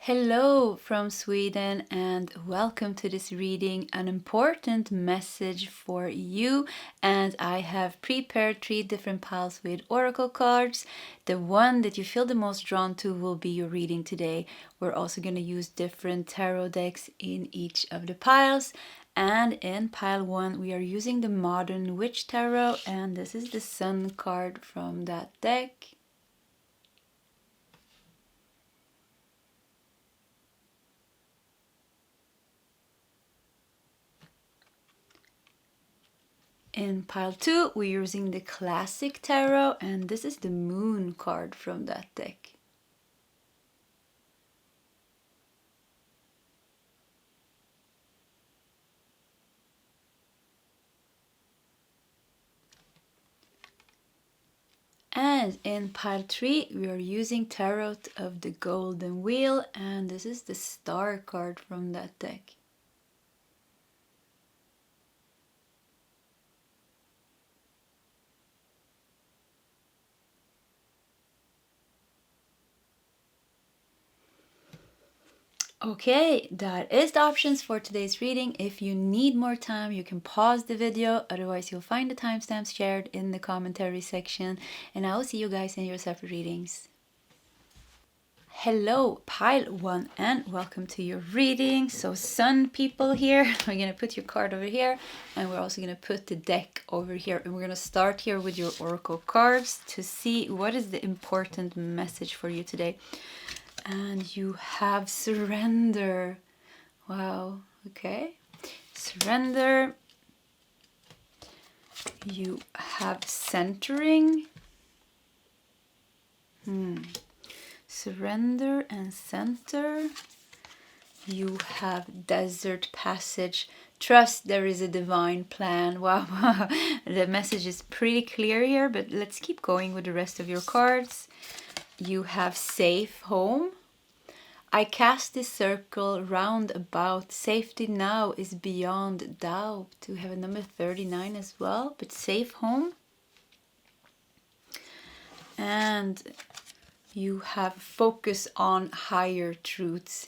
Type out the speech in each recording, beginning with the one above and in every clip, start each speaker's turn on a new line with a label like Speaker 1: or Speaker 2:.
Speaker 1: Hello from Sweden and welcome to this reading, an important message for you. And I have prepared 3 different piles with oracle cards. The one that you feel the most drawn to will be your reading today. We're also going to use different tarot decks in each of the piles. And in pile 1 we are using the Modern Witch Tarot, and this is the Sun card from that deck. In pile 2, we're using the Classic Tarot, and this is the Moon card from that deck. And in pile 3, we are using Tarot of the Golden Wheel, and this is the Star card from that deck. Okay, that is the options for today's reading. If you need more time, you can pause the video. Otherwise, you'll find the timestamps shared in the commentary section. And I will see you guys in your separate readings. Hello, pile 1, and welcome to your reading. So Sun people here, we're going to put your card over here, and we're also going to put the deck over here. And we're going to start here with your oracle cards to see what is the important message for you today. And you have surrender. Wow, okay. Surrender. You have centering. Surrender and center. You have desert passage. Trust there is a divine plan. Wow, the message is pretty clear here, but let's keep going with the rest of your cards. You have safe home. I cast this circle round about. Safety now is beyond doubt. We have a number 39 as well, but safe home. And you have focus on higher truths.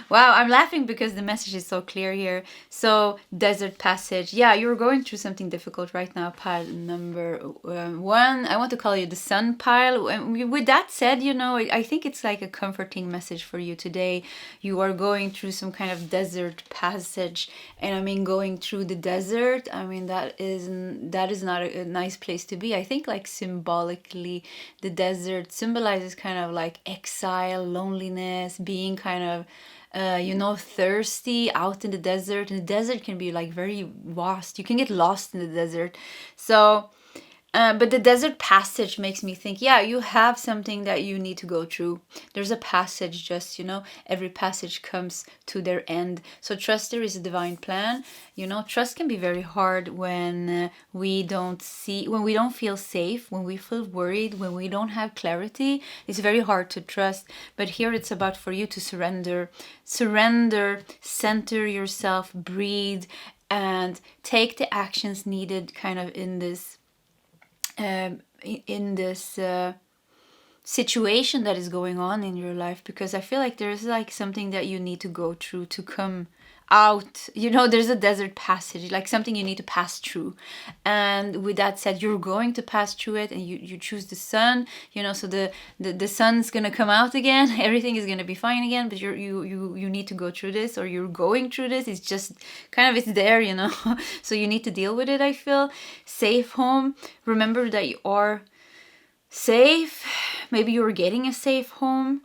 Speaker 1: Wow, I'm laughing because the message is so clear here. So, desert passage. Yeah, you're going through something difficult right now, pile number 1. I want to call you the Sun pile. And with that said, you know, I think it's like a comforting message for you today. You are going through some kind of desert passage. And I mean, going through the desert, I mean, that is not a nice place to be. I think like symbolically, the desert symbolizes kind of like exile, loneliness, being kind of thirsty out in the desert. And the desert can be like very vast. You can get lost in the desert. So but the desert passage makes me think, yeah, you have something that you need to go through. There's a passage, just, every passage comes to their end. So trust there is a divine plan. Trust can be very hard when we don't feel safe, when we feel worried, when we don't have clarity. It's very hard to trust. But here it's about for you to surrender, center yourself, breathe, and take the actions needed kind of in this situation that is going on in your life, because I feel like there's like something that you need to go through to come out. There's a desert passage, like something you need to pass through. And with that said, you're going to pass through it, and you choose the sun, so the sun's gonna come out again. Everything is gonna be fine again, but you need to go through this, or you're going through this. It's just kind of, it's there, so you need to deal with it. I feel safe home. Remember that you are safe. Maybe you're getting a safe home.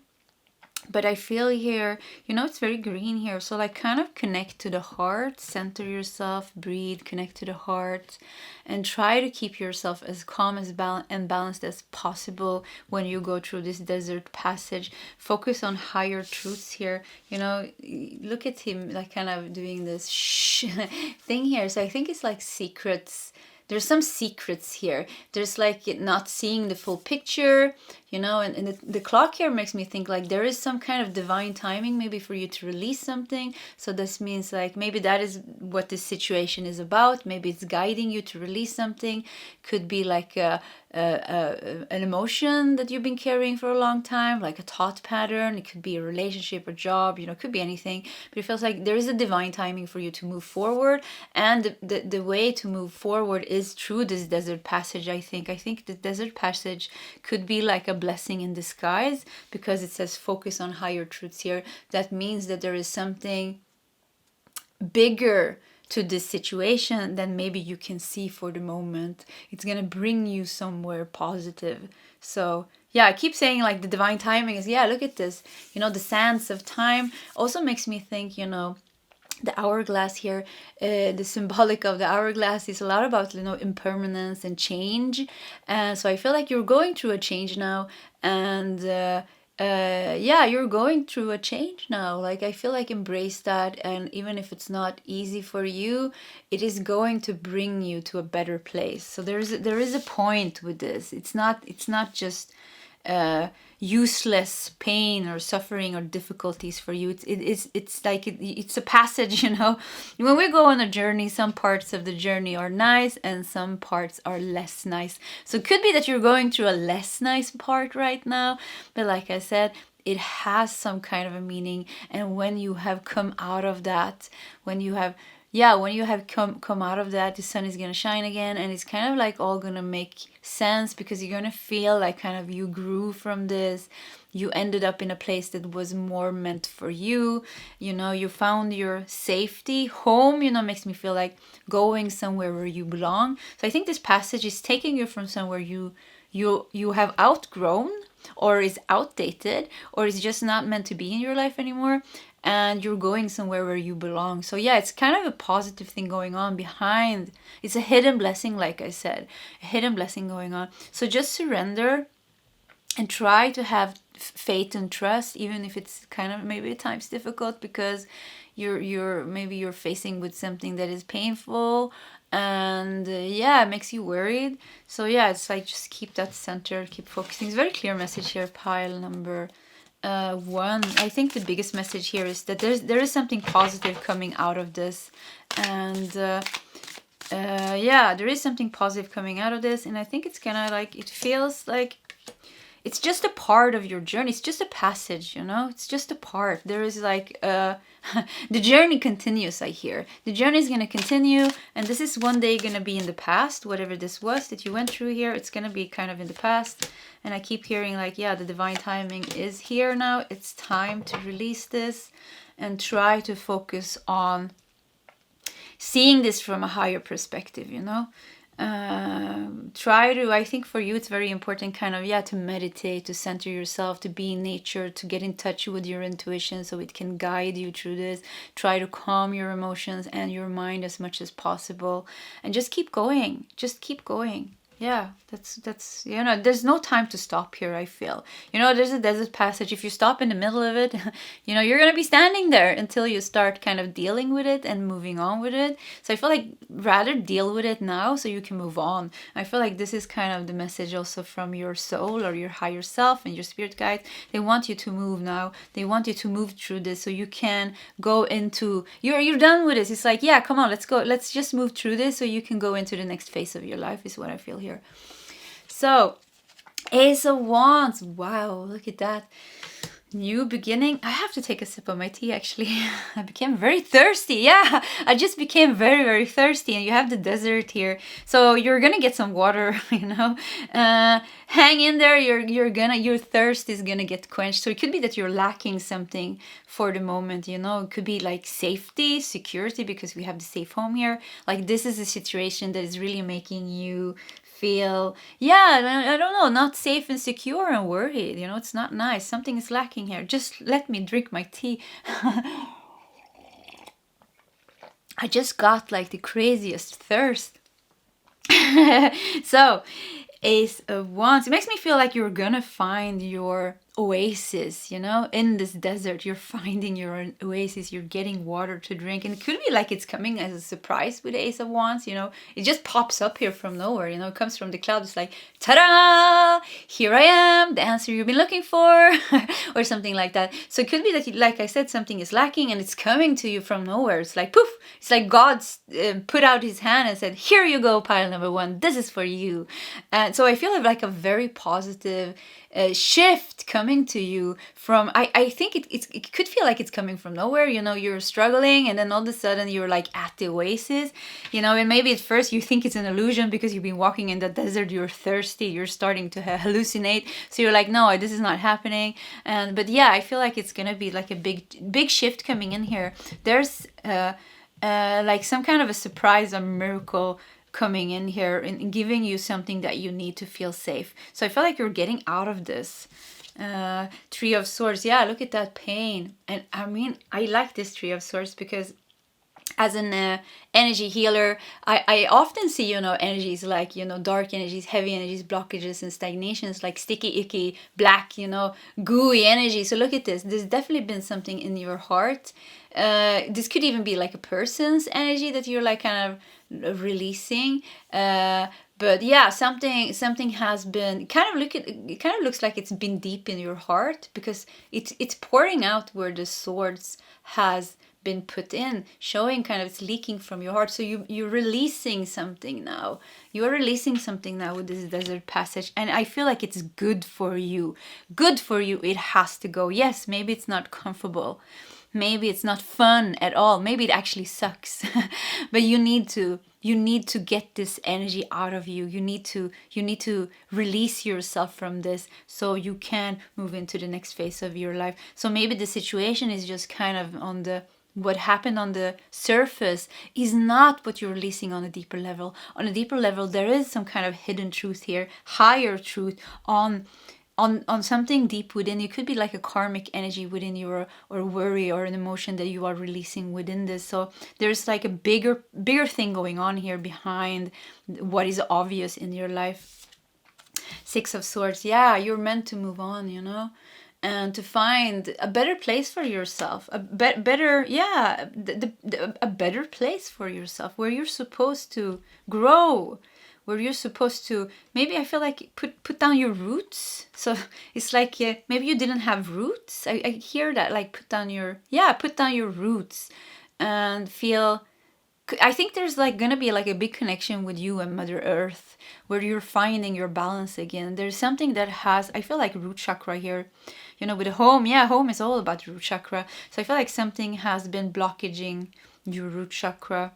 Speaker 1: But I feel here, it's very green here. So like kind of connect to the heart, center yourself, breathe, connect to the heart, and try to keep yourself as calm and balanced as possible when you go through this desert passage. Focus on higher truths here. Look at him like kind of doing this shh thing here. So I think it's like secrets. There's some secrets here. There's like not seeing the full picture, and the clock here makes me think like there is some kind of divine timing maybe for you to release something. So this means like maybe that is what this situation is about. Maybe it's guiding you to release something. Could be like an emotion that you've been carrying for a long time, like a thought pattern. It could be a relationship, a job, it could be anything. But it feels like there is a divine timing for you to move forward. And the way to move forward is through this desert passage, I think. I think the desert passage could be like a blessing in disguise, because it says focus on higher truths here. That means that there is something bigger to this situation than maybe you can see for the moment. It's gonna bring you somewhere positive. So yeah, I keep saying like the divine timing is, yeah, look at this. The sands of time also makes me think, the hourglass here, the symbolic of the hourglass is a lot about impermanence and change. And so I feel like you're going through a change now, and yeah, you're going through a change now. Like, I feel like embrace that, and even if it's not easy for you, it is going to bring you to a better place. So there is a point with this. It's not just useless pain or suffering or difficulties for you. It's like it's a passage. When we go on a journey, some parts of the journey are nice and some parts are less nice. So it could be that you're going through a less nice part right now, but like I said, it has some kind of a meaning. And when you have come out of that, when you have come out of that, the sun is going to shine again, and it's kind of like all going to make sense, because you're going to feel like kind of you grew from this. You ended up in a place that was more meant for you. You found your safety. Home, makes me feel like going somewhere where you belong. So I think this passage is taking you from somewhere you have outgrown, or is outdated, or is just not meant to be in your life anymore, and you're going somewhere where you belong. So yeah, it's kind of a positive thing going on behind. It's a hidden blessing, like I said, a hidden blessing going on. So just surrender and try to have faith and trust, even if it's kind of maybe at times difficult, because you're facing with something that is painful, and it makes you worried. So yeah, it's like just keep that centered, keep focusing. It's a very clear message here, pile number 1. I think the biggest message here is that there is something positive coming out of this, and there is something positive coming out of this. And I think it's kind of like, it feels like it's just a part of your journey. It's just a passage, it's just a part. There is like the journey continues. I hear the journey is going to continue, and this is one day going to be in the past. Whatever this was that you went through here, it's going to be kind of in the past. And I keep hearing like, yeah, the divine timing is here now. It's time to release this and try to focus on seeing this from a higher perspective, I think for you it's very important kind of to meditate, to center yourself, to be in nature, to get in touch with your intuition so it can guide you through this. Try to calm your emotions and your mind as much as possible, and just keep going. Yeah, that's there's no time to stop here, I feel. There's a desert passage. If you stop in the middle of it, you're going to be standing there until you start kind of dealing with it and moving on with it. So I feel like rather deal with it now so you can move on. I feel like this is kind of the message also from your soul or your higher self and your spirit guides. They want you to move now. They want you to move through this so you can go into, you're done with this. It's like, yeah, come on, let's go. Let's just move through this so you can go into the next phase of your life, is what I feel here. So, Ace of Wands. Wow, look at that. New beginning. I have to take a sip of my tea, actually. I became very thirsty. Yeah, I just became very, very thirsty. And you have the desert here. So you're going to get some water, hang in there. Your thirst is going to get quenched. So it could be that you're lacking something for the moment, It could be like safety, security, because we have the safe home here. Like, this is a situation that is really making you feel, I don't know, not safe and secure and worried. It's not nice. Something is lacking here. Just let me drink my tea. I just got like the craziest thirst. So, Ace of Wands. It makes me feel like you're gonna find your oasis, you know, in this desert. You're finding your own oasis, you're getting water to drink, and it could be like it's coming as a surprise with the Ace of Wands, you know, it just pops up here from nowhere, you know, it comes from the cloud. It's like, ta-da, here I am, the answer you've been looking for, or something like that. So it could be that, like I said, something is lacking and it's coming to you from nowhere. It's like poof, it's like God's put out his hand and said, here you go, pile number one, this is for you. And so I feel like a very positive shift coming to you from, I think it could feel like it's coming from nowhere, you know, you're struggling and then all of a sudden you're like at the oasis, you know, and maybe at first you think it's an illusion because you've been walking in the desert, you're thirsty, you're starting to hallucinate, so you're like, no, this is not happening. And but yeah, I feel like it's gonna be like a big shift coming in here. There's like some kind of a surprise or miracle coming in here and giving you something that you need to feel safe. So I feel like you're getting out of this. Three of Swords, yeah, look at that pain. And I mean, I like this Three of Swords because as an energy healer, I often see, you know, energies like, you know, dark energies, heavy energies, blockages and stagnations, like sticky, icky, black, you know, gooey energy. So look at this. There's definitely been something in your heart. This could even be like a person's energy that you're like kind of releasing. But yeah, something has been it kind of looks like it's been deep in your heart because it's pouring out where the swords has been put in, showing kind of it's leaking from your heart. So you're releasing something now. You are releasing something now with this desert passage, and I feel like it's good for you. Good for you. It has to go. Yes, maybe it's not comfortable. Maybe it's not fun at all. Maybe it actually sucks. But you need to get this energy out of you. You need to release yourself from this so you can move into the next phase of your life. So maybe the situation is just kind of on the what happened on the surface is not what you're releasing on a deeper level. On a deeper level, there is some kind of hidden truth here, higher truth on something deep within. It could be like a karmic energy within you, or worry or an emotion that you are releasing within this. So there's like a bigger thing going on here behind what is obvious in your life. Six of Swords, yeah, you're meant to move on, you know, and to find a better place for yourself, a better place for yourself where you're supposed to grow, where you're supposed to, maybe I feel like put down your roots. So it's like maybe you didn't have roots. I hear that, like put down your roots and feel. I think there's like gonna be like a big connection with you and Mother Earth where you're finding your balance again. There's something that has, I feel like root chakra here, you know, with a home. Yeah, home is all about root chakra. So I feel like something has been blockaging your root chakra.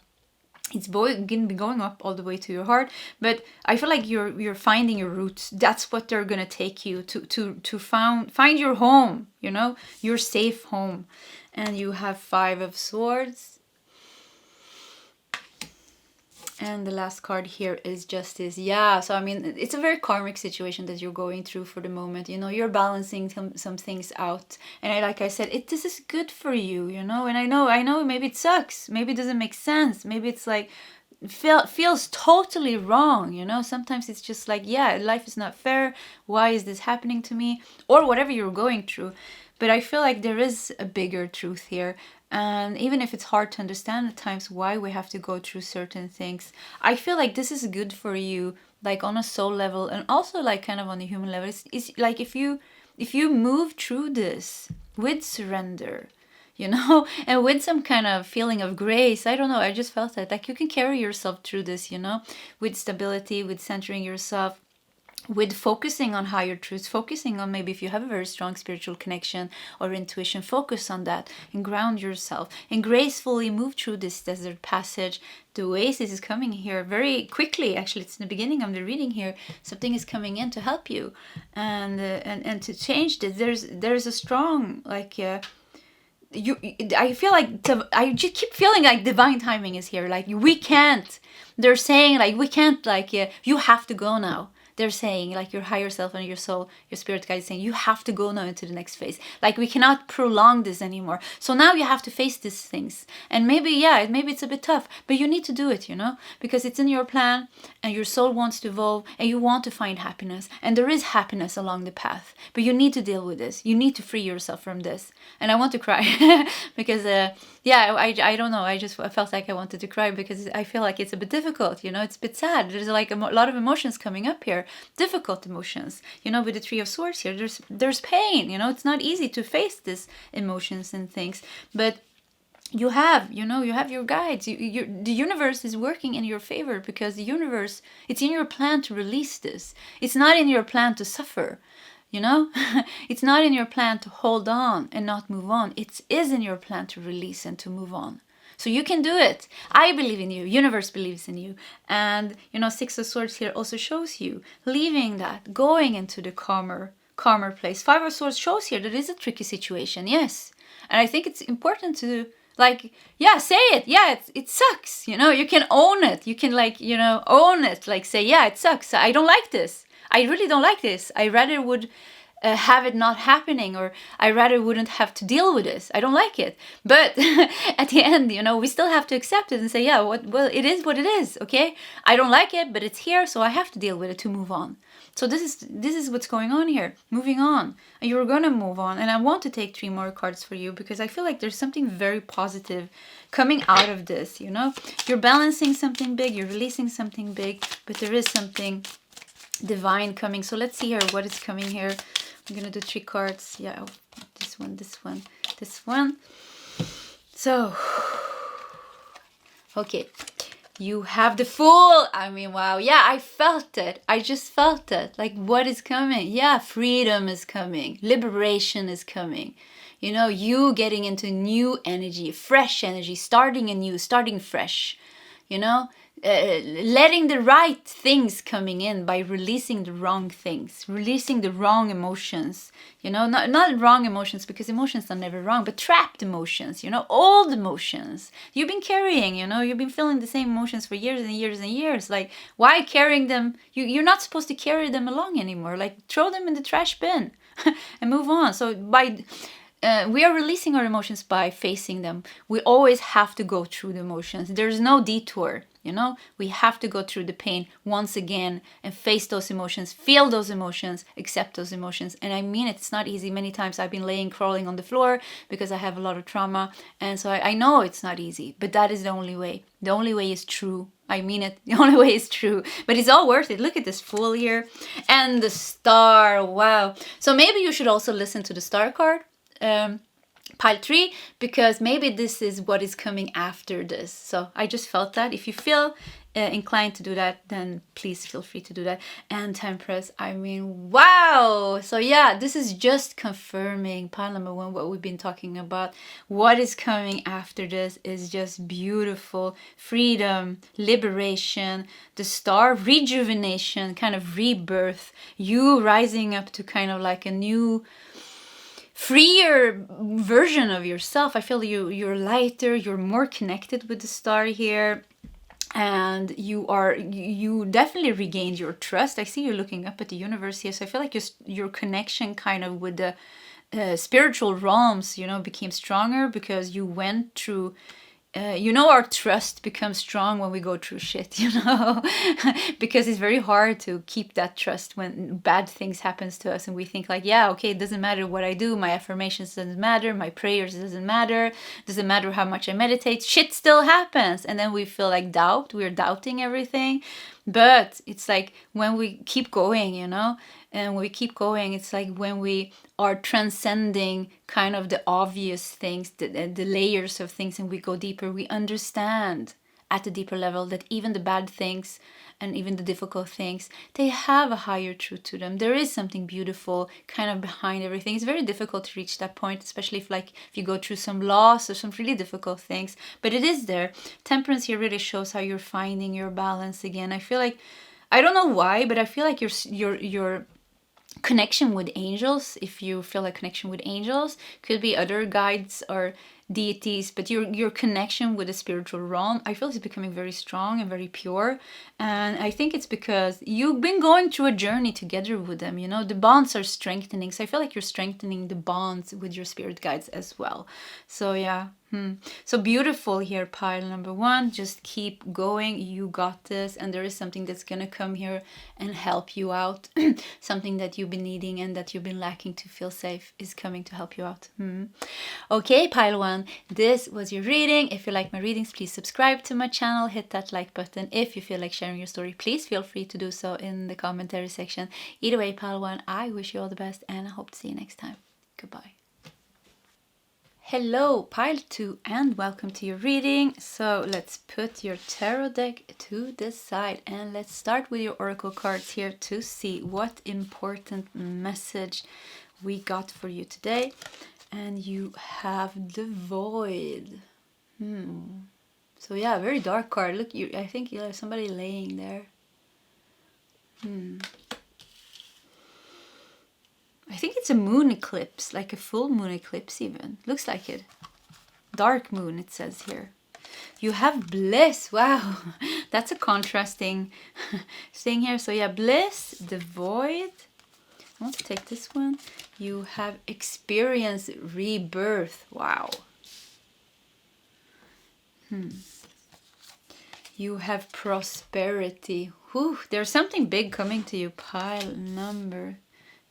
Speaker 1: It's going to be going up all the way to your heart, but I feel like you're finding your roots. That's what they're gonna take you to find your home, you know, your safe home. And you have Five of Swords. And the last card here is Justice. Yeah, so I mean, it's a very karmic situation that you're going through for the moment. You know, you're balancing some things out. And like I said, this is good for you, you know. And I know maybe it sucks. Maybe it doesn't make sense. Maybe it's like, feels totally wrong, you know. Sometimes it's just like, yeah, life is not fair. Why is this happening to me? Or whatever you're going through. But I feel like there is a bigger truth here. And even if it's hard to understand at times why we have to go through certain things, I feel like this is good for you, like on a soul level and also like kind of on a human level. It's like if you move through this with surrender, you know, and with some kind of feeling of grace, I don't know, I just felt that like you can carry yourself through this, you know, with stability, with centering yourself, with focusing on higher truths, focusing on maybe if you have a very strong spiritual connection or intuition, focus on that and ground yourself and gracefully move through this desert passage. The oasis is coming here very quickly. Actually, it's in the beginning of the reading here. Something is coming in to help you and to change this. There's a strong like I feel like I just keep feeling like divine timing is here. Like we can't. They're saying like we can't. Like you have to go now. they're saying, like your higher self and your soul, your spirit guide is saying, you have to go now into the next phase. Like we cannot prolong this anymore. So now you have to face these things. And maybe, maybe it's a bit tough, but you need to do it, because it's in your plan and your soul wants to evolve and you want to find happiness. And there is happiness along the path, but you need to deal with this. You need to free yourself from this. And I want to cry because, I don't know. I felt like I wanted to cry because I feel like it's a bit difficult, it's a bit sad. There's like a lot of emotions coming up here, difficult emotions, with the Three of Swords here. There's pain, it's not easy to face these emotions and things, but you have your guides. The universe is working in your favor because the universe, it's in your plan to release this. It's not in your plan to suffer. It's not in your plan to hold on and not move on. It is in your plan to release and to move on. So you can do it. I believe in you. Universe believes in you. And, Six of Swords here also shows you leaving that, going into the calmer place. Five of Swords shows here that it is a tricky situation. Yes. And I think it's important to, say it. Yeah, it sucks. You can own it. You can, own it. Say, yeah, it sucks. I don't like this. I really don't like this. I rather would have it not happening, or I rather wouldn't have to deal with this. I don't like it. But at the end, we still have to accept it and say, well, it is what it is, okay? I don't like it, but it's here, so I have to deal with it to move on. So this is what's going on here. Moving on. And you're going to move on. And I want to take 3 more cards for you because I feel like there's something very positive coming out of this, You're balancing something big, you're releasing something big, but there is something divine coming. So let's see here what is coming here. I'm gonna do 3 cards. Yeah, this one. So, okay, you have the Fool. I mean, wow. Yeah, I felt it. I just felt it. Like, what is coming? Yeah, freedom is coming. Liberation is coming. You getting into new energy, fresh energy, starting anew, starting fresh. Letting the right things coming in by releasing the wrong things, releasing the wrong emotions, not wrong emotions because emotions are never wrong, but trapped emotions, old emotions you've been carrying, you've been feeling the same emotions for years and years and years. Like, why carrying them? You're not supposed to carry them along anymore. Like, throw them in the trash bin and move on. So we are releasing our emotions by facing them. We always have to go through the emotions. There's no detour, We have to go through the pain once again and face those emotions, feel those emotions, accept those emotions. And I mean, it's not easy. Many times I've been crawling on the floor because I have a lot of trauma. And so I know it's not easy, but that is the only way. The only way is true. I mean it. The only way is true. But it's all worth it. Look at this Fool here. And the Star. Wow. So maybe you should also listen to the Star card. Pile 3, because maybe this is what is coming after this. So I just felt that. If you feel inclined to do that, then please feel free to do that. And Temperance, I mean, wow. So yeah, this is just confirming pile number 1, what we've been talking about. What is coming after this is just beautiful. Freedom, liberation, the Star, rejuvenation, kind of rebirth, you rising up to kind of like a new, freer version of yourself. I feel you're lighter, you're more connected with the Star here, and you definitely regained your trust. I see you looking up at the universe here, so I feel like your connection kind of with the spiritual realms, became stronger because you went through. Our trust becomes strong when we go through shit, because it's very hard to keep that trust when bad things happens to us and we think like, yeah, okay, it doesn't matter what I do, my affirmations doesn't matter, my prayers doesn't matter how much I meditate, shit still happens. And then we feel like we're doubting everything. But it's like when we keep going, and we keep going, it's like when we are transcending kind of the obvious things, the layers of things, and we go deeper, we understand at a deeper level that even the bad things and even the difficult things, they have a higher truth to them. There is something beautiful kind of behind everything. It's very difficult to reach that point, especially if you go through some loss or some really difficult things, but it is there. Temperance here really shows how you're finding your balance again. I feel like, I don't know why, but I feel like your connection with angels, if you feel a connection with angels, could be other guides or deities, but your connection with the spiritual realm, I feel, is becoming very strong and very pure. And I think it's because you've been going through a journey together with them. You know, the bonds are strengthening. So I feel like you're strengthening the bonds with your spirit guides as well. So yeah. So beautiful here, pile number one. Just keep going. You got this. And there is something that's going to come here and help you out. Something that you've been needing and that you've been lacking to feel safe is coming to help you out. Okay, pile one. This was your reading. If you like my readings, please subscribe to my channel. Hit that like button. If you feel like sharing your story, please feel free to do so in the commentary section. Either way, pile one, I wish you all the best and I hope to see you next time. Goodbye. Hello, pile 2, and welcome to your reading. So let's put your tarot deck to the side and let's start with your oracle cards here to see what important message we got for you today. And you have the Void. So yeah, very dark card. Look, I think you have somebody laying there. I think it's a moon eclipse, like a full moon eclipse even. Looks like it. Dark moon, it says here. You have bliss. Wow, that's a contrasting thing here. So yeah, bliss, the Void. I want to take this one. You have experience rebirth. Wow. You have prosperity. Whew, there's something big coming to you. Pile number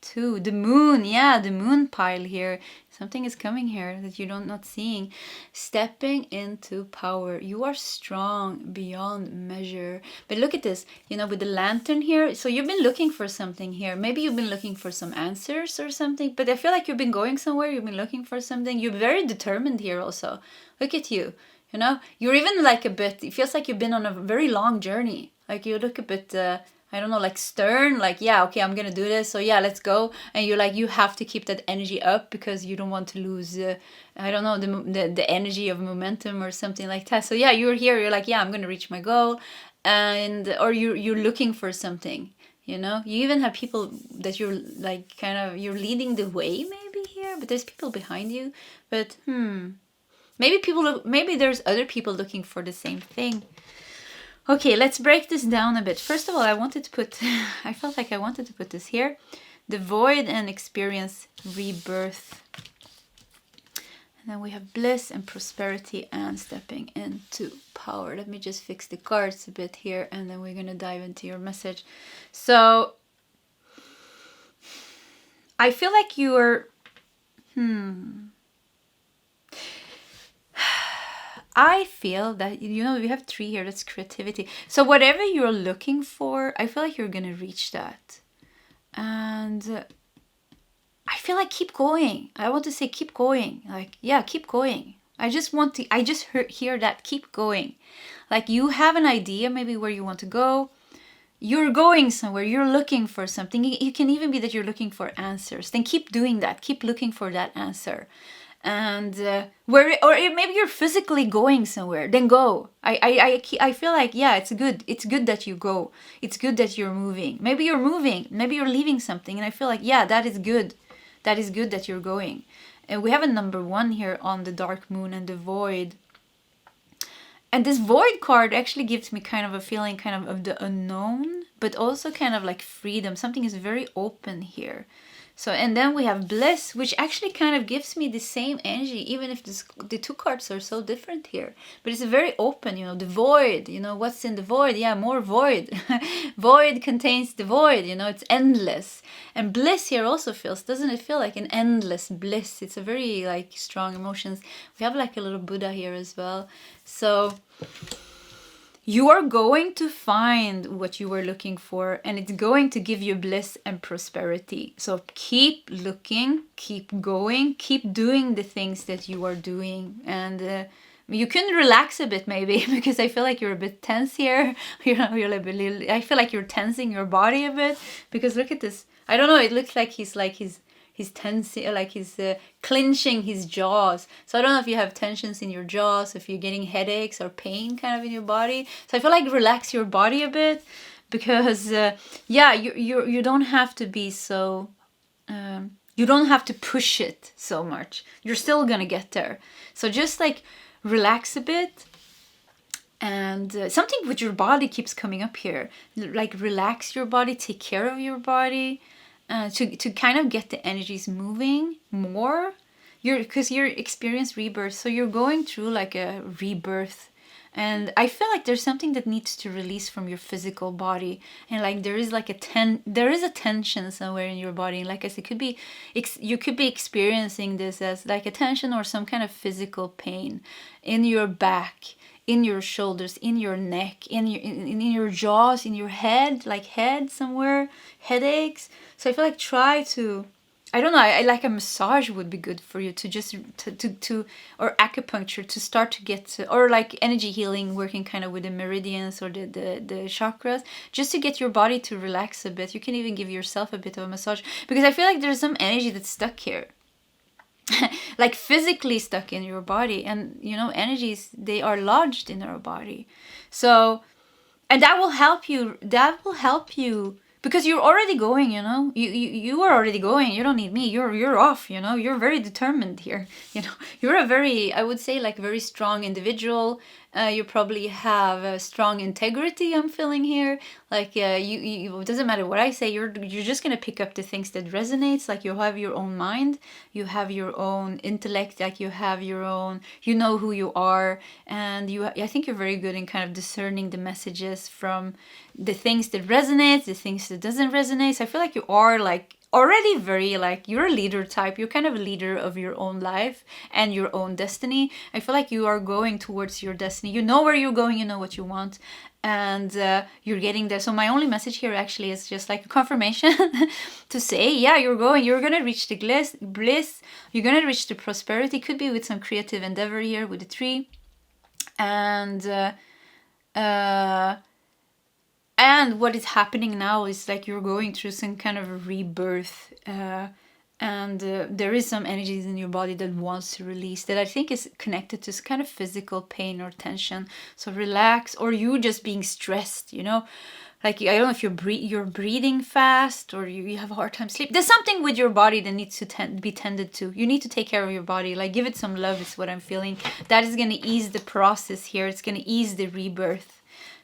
Speaker 1: 2, the moon. Yeah, the moon pile here. Something is coming here that you're not seeing. Stepping into power. You are strong beyond measure. But look at this, you know, with the lantern here. So you've been looking for something here. Maybe you've been looking for some answers or something. But I feel like you've been going somewhere. You've been looking for something. You're very determined here also. Look at you. You know, you're even like a bit, it feels like you've been on a very long journey. Like you look a bit, I don't know, like stern, like, yeah, okay, I'm gonna do this, so yeah, let's go. And you're like, you have to keep that energy up because you don't want to lose, I don't know, the energy of momentum or something like that. So yeah, you're here, you're like, yeah, I'm gonna reach my goal. And, or you're looking for something, you know. You even have people that you're like, kind of, you're leading the way maybe here, but there's people behind you. But, maybe there's other people looking for the same thing. Okay, let's break this down a bit. First of all, I felt like I wanted to put this here. The Void and experience rebirth. And then we have bliss and prosperity and stepping into power. Let me just fix the cards a bit here and then we're going to dive into your message. So, I feel like you're... I feel that, you know, we have 3 here, that's creativity. So whatever you're looking for, I feel like you're going to reach that. And I feel like keep going. I want to say keep going. Like, yeah, keep going. I just hear that, keep going. Like you have an idea maybe where you want to go. You're going somewhere, you're looking for something. It can even be that you're looking for answers. Then keep doing that, keep looking for that answer. And maybe you're physically going somewhere, then go. I feel like, yeah, it's good that you go. It's good that you're moving. Maybe you're moving, maybe you're leaving something, and I feel like, yeah, that is good that you're going. And we have a number 1 here on the dark moon and the Void. And this Void card actually gives me kind of a feeling kind of the unknown, but also kind of like freedom. Something is very open here. So, and then we have bliss, which actually kind of gives me the same energy, even if the 2 cards are so different here. But it's very open, you know, the Void, you know, what's in the Void? Yeah, more void. Void contains the void, you know, it's endless. And bliss here also doesn't it feel like an endless bliss? It's a very like strong emotions. We have like a little Buddha here as well. So... you are going to find what you were looking for, and it's going to give you bliss and prosperity. So keep looking, keep going, keep doing the things that you are doing. And you can relax a bit maybe, because I feel like you're a bit tense here. I feel like you're tensing your body a bit, because look at this. I don't know, it looks like he's tensing, like he's clenching his jaws. So I don't know if you have tensions in your jaws, if you're getting headaches or pain kind of in your body. So I feel like relax your body a bit, because yeah, you don't have to be so You don't have to push it so much. You're still gonna get there. So just like relax a bit. And something with your body keeps coming up here. Like relax your body, take care of your body, to kind of get the energies moving more. Because you're experiencing rebirth, so you're going through like a rebirth. And I feel like there's something that needs to release from your physical body, and like there is like there is a tension somewhere in your body. And like I said, you could be experiencing this as like a tension or some kind of physical pain in your back, in your shoulders, in your neck, in your jaws, in your head, like head somewhere, headaches. So I feel like try to, I don't know, I like a massage would be good for you to just to or acupuncture to start to get to, or like energy healing, working kind of with the meridians or the chakras, just to get your body to relax a bit. You can even give yourself a bit of a massage, because I feel like there's some energy that's stuck here. Like physically stuck in your body, and you know, energies, they are lodged in our body. So, and that will help you, because you're already going, you know, you are already going. You don't need me. You're off, you know. You're very determined here, you know. You're a very, I would say, like very strong individual. You probably have a strong integrity, I'm feeling here. Like you it doesn't matter what I say, you're just gonna pick up the things that resonates. Like you have your own mind, you have your own intellect, like you have your own, you know who you are, and I think you're very good in kind of discerning the messages from the things that resonate, the things that doesn't resonate. So I feel like you are like already very, like, you're a leader type. You're kind of a leader of your own life and your own destiny. I feel like you are going towards your destiny. You know where you're going, you know what you want, and you're getting there. So my only message here actually is just like a confirmation to say, yeah, you're gonna reach the bliss, you're gonna reach the prosperity. Could be with some creative endeavor here with the tree. And what is happening now is like you're going through some kind of a rebirth, and there is some energies in your body that wants to release, that I think is connected to some kind of physical pain or tension. So relax, or you just being stressed, you know, like I don't know if you're breathing fast, or you have a hard time sleep. There's something with your body that needs to be tended to. You need to take care of your body, like give it some love is what I'm feeling. That is going to ease the process here. It's going to ease the rebirth.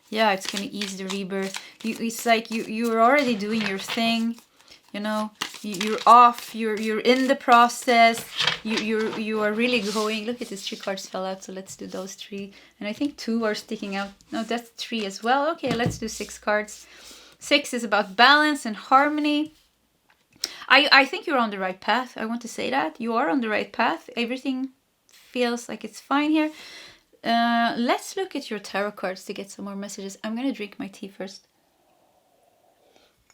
Speaker 1: Yeah, it's gonna ease the rebirth. It's like you're already doing your thing, you know. You're off. You're in the process. You are really going. Look at these 3 cards fell out, so let's do those 3. And I think 2 are sticking out. No, that's 3 as well. Okay, let's do 6 cards. 6 is about balance and harmony. I think you're on the right path. I want to say that you are on the right path. Everything feels like it's fine here. Let's look at your tarot cards to get some more messages. I'm gonna drink my tea first.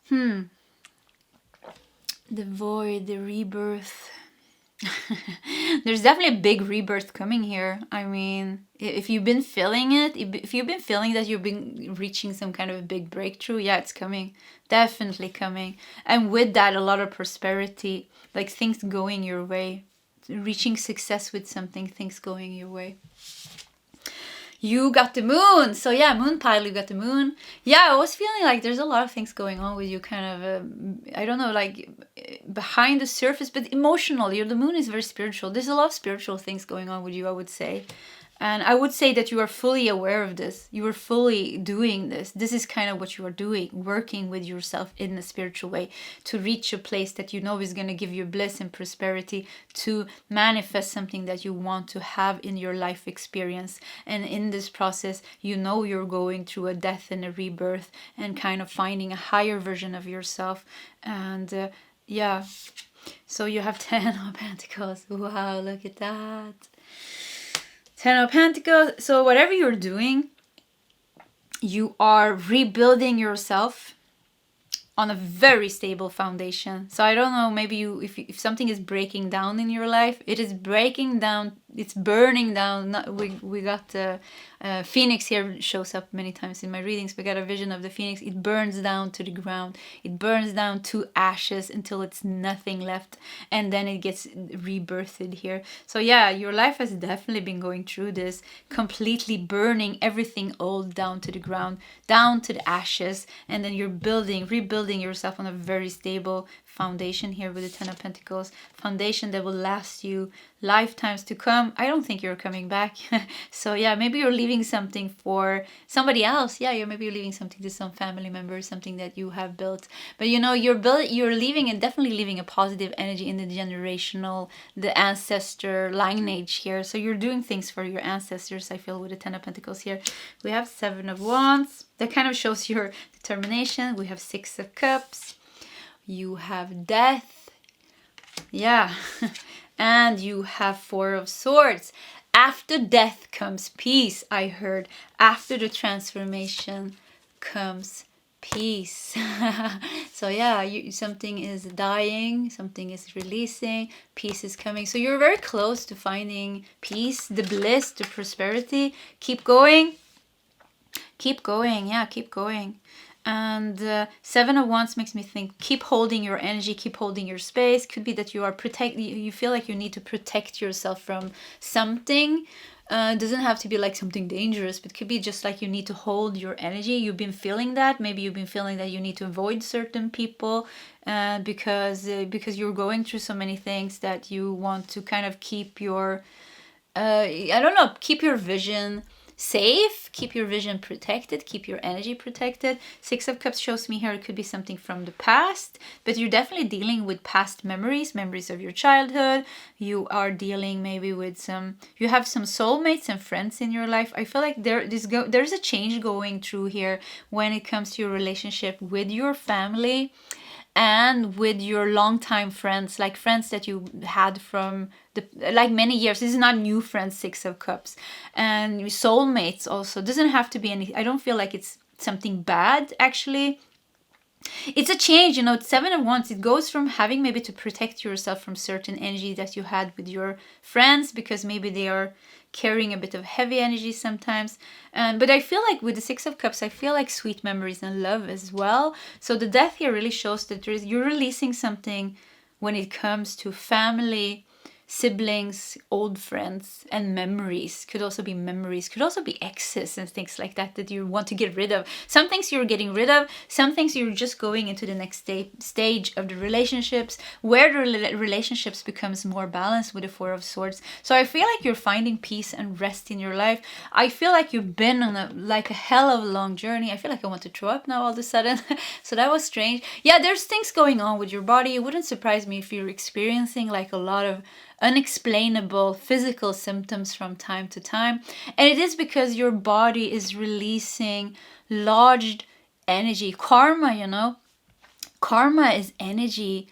Speaker 1: The void, the rebirth. There's definitely a big rebirth coming here. I mean, if you've been feeling it, if you've been feeling that you've been reaching some kind of a big breakthrough, yeah, it's coming. Definitely coming. And with that, a lot of prosperity, like things going your way. Reaching success with something, things going your way. You got the moon. So yeah, moon pile, you got the moon. Yeah, I was feeling like there's a lot of things going on with you, kind of, I don't know, like behind the surface, but emotional. The moon is very spiritual. There's a lot of spiritual things going on with you, I would say. And I would say that you are fully aware of this. You are fully doing this. This is kind of what you are doing, working with yourself in a spiritual way to reach a place that you know is going to give you bliss and prosperity, to manifest something that you want to have in your life experience. And in this process, you know you're going through a death and a rebirth and kind of finding a higher version of yourself. And yeah, so you have 10 of Pentacles. Wow, look at that. 10 of Pentacles. So whatever you're doing, you are rebuilding yourself on a very stable foundation. So I don't know, maybe if something is breaking down in your life, it is breaking down, it's burning down. We got the phoenix here, shows up many times in my readings. We got a vision of the phoenix. It burns down to the ground. It burns down to ashes until it's nothing left, and then it gets rebirthed here. So yeah, your life has definitely been going through this, completely burning everything old down to the ground, down to the ashes, and then you're rebuilding yourself on a very stable foundation here with the Ten of Pentacles. Foundation that will last you lifetimes to come. I don't think you're coming back. So yeah, maybe you're leaving something for somebody else. Yeah, maybe you're leaving something to some family member, something that you have built. But you know, you're leaving, and definitely leaving a positive energy in the generational, the ancestor lineage here. So you're doing things for your ancestors, I feel, with the Ten of Pentacles here. We have Seven of Wands. That kind of shows your determination. We have Six of Cups. You have Death. Yeah. And you have Four of Swords. After death comes peace, I heard. After the transformation comes peace. So yeah, something is dying, something is releasing, peace is coming. So you're very close to finding peace, the bliss, the prosperity. Keep going. Keep going. Yeah, keep going. And Seven of Wands makes me think, keep holding your energy, keep holding your space. Could be that you are you feel like you need to protect yourself from something. Doesn't have to be like something dangerous, but could be just like you need to hold your energy. You've been feeling that. Maybe you've been feeling that you need to avoid certain people because you're going through so many things that you want to kind of keep your, I don't know, keep your vision safe, keep your vision protected, keep your energy protected. Six of Cups shows me here it could be something from the past, but you're definitely dealing with past memories of your childhood. You are dealing maybe with you have some soulmates and friends in your life. I feel like there's a change going through here when it comes to your relationship with your family and with your longtime friends, like friends that you had from like many years. This is not new friends, Six of Cups. And soulmates also. Doesn't have to be any, I don't feel like it's something bad, actually. It's a change, you know. Seven of Wands, it goes from having maybe to protect yourself from certain energy that you had with your friends, because maybe they are carrying a bit of heavy energy sometimes. But I feel like with the Six of Cups, I feel like sweet memories and love as well. So the Death here really shows that you're releasing something when it comes to family, siblings, old friends, and memories. Could also be memories, could also be exes and things like that you want to get rid of. Some things you're getting rid of, some things you're just going into the next stage of the relationships, where the relationships becomes more balanced with the Four of Swords. So I feel like you're finding peace and rest in your life. I feel like you've been on a hell of a long journey. I feel like I want to throw up now all of a sudden. So that was strange. Yeah, there's things going on with your body. It wouldn't surprise me if you're experiencing like a lot of unexplainable physical symptoms from time to time. And it is because your body is releasing lodged energy. Karma, you know. Karma is energy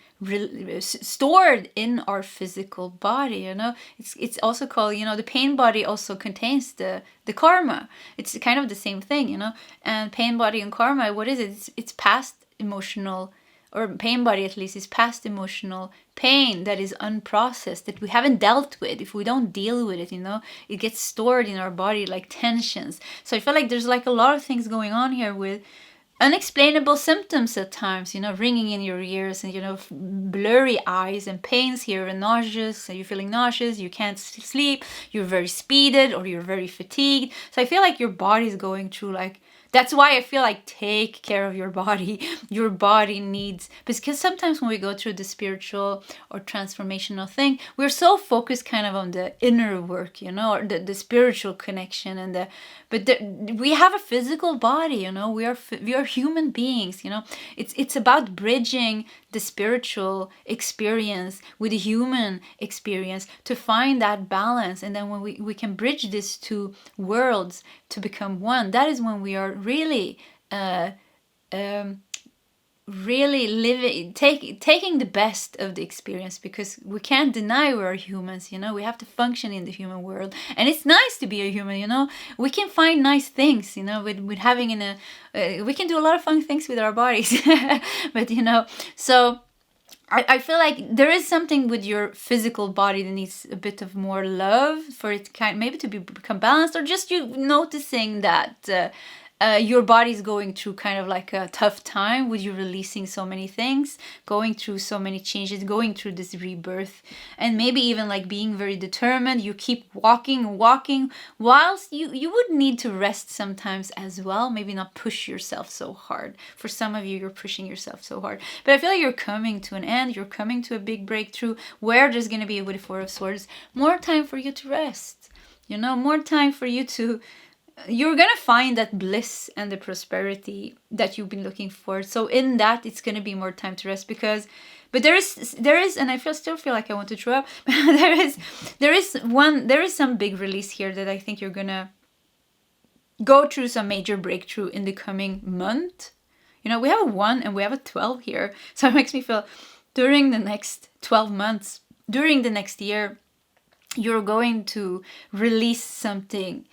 Speaker 1: stored in our physical body, you know. It's also called, you know, the pain body also contains the karma. It's kind of the same thing, you know. And pain body and karma, what is it? It's past emotional, or pain body at least, is past emotional pain that is unprocessed, that we haven't dealt with. If we don't deal with it, you know, it gets stored in our body like tensions. So I feel like there's like a lot of things going on here with unexplainable symptoms at times, you know, ringing in your ears and, you know, blurry eyes and pains here and nauseous. So you're feeling nauseous, you can't sleep, you're very speeded or you're very fatigued. So I feel like your body's going through like, that's why I feel like take care of your body. Your body needs, because sometimes when we go through the spiritual or transformational thing, we're so focused kind of on the inner work, you know, or the spiritual connection and we have a physical body, you know, we are human beings, you know. It's about bridging the spiritual experience with the human experience to find that balance. And then when we can bridge these two worlds to become one, that is when we are really really living, taking the best of the experience, because we can't deny we're humans, you know. We have to function in the human world, and it's nice to be a human, you know. We can find nice things, you know, with having we can do a lot of fun things with our bodies. But you know, so I feel like there is something with your physical body that needs a bit of more love for it maybe to become balanced, or just you noticing that your body's going through kind of like a tough time with you releasing so many things, going through so many changes, going through this rebirth, and maybe even like being very determined. You keep walking, whilst you would need to rest sometimes as well. Maybe not push yourself so hard. For some of you, you're pushing yourself so hard. But I feel like you're coming to an end. You're coming to a big breakthrough where there's going to be, with the Four of Swords, more time for you to rest. More time for you to... You're gonna find that bliss and the prosperity that you've been looking for. So in that, it's gonna be more time to rest, because but there is and I still feel like I want to throw up. there is some big release here that I think you're gonna go through some major breakthrough in the coming month. We have a 1 and we have a 12 here, so it makes me feel during the next 12 months, during the next year, you're going to release something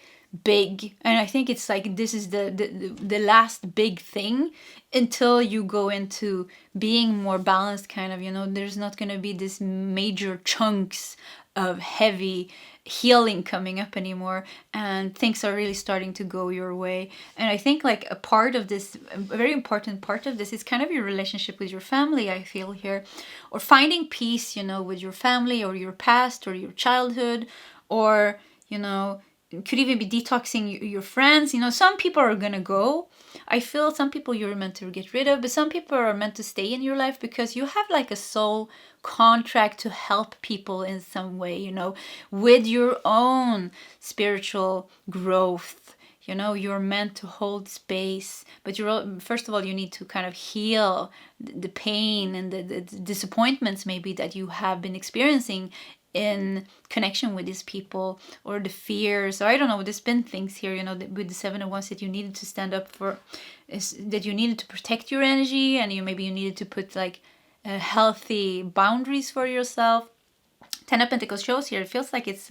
Speaker 1: big. And I think it's like this is the last big thing until you go into being more balanced, kind of. There's not going to be this major chunks of heavy healing coming up anymore, and things are really starting to go your way. And I think like a very important part of this is kind of your relationship with your family, I feel here, or finding peace, with your family or your past or your childhood, or it could even be detoxing your friends. Some people are gonna go. I feel some people you're meant to get rid of, but some people are meant to stay in your life because you have like a soul contract to help people in some way, with your own spiritual growth. You're meant to hold space, but first of all, you need to kind of heal the pain and the disappointments maybe that you have been experiencing in connection with these people, or the fears. So I don't know, there's been things here, with the 7 of Wands that you needed to stand up for, that you needed to protect your energy, and maybe you needed to put like healthy boundaries for yourself. 10 of Pentacles shows here, it feels like it's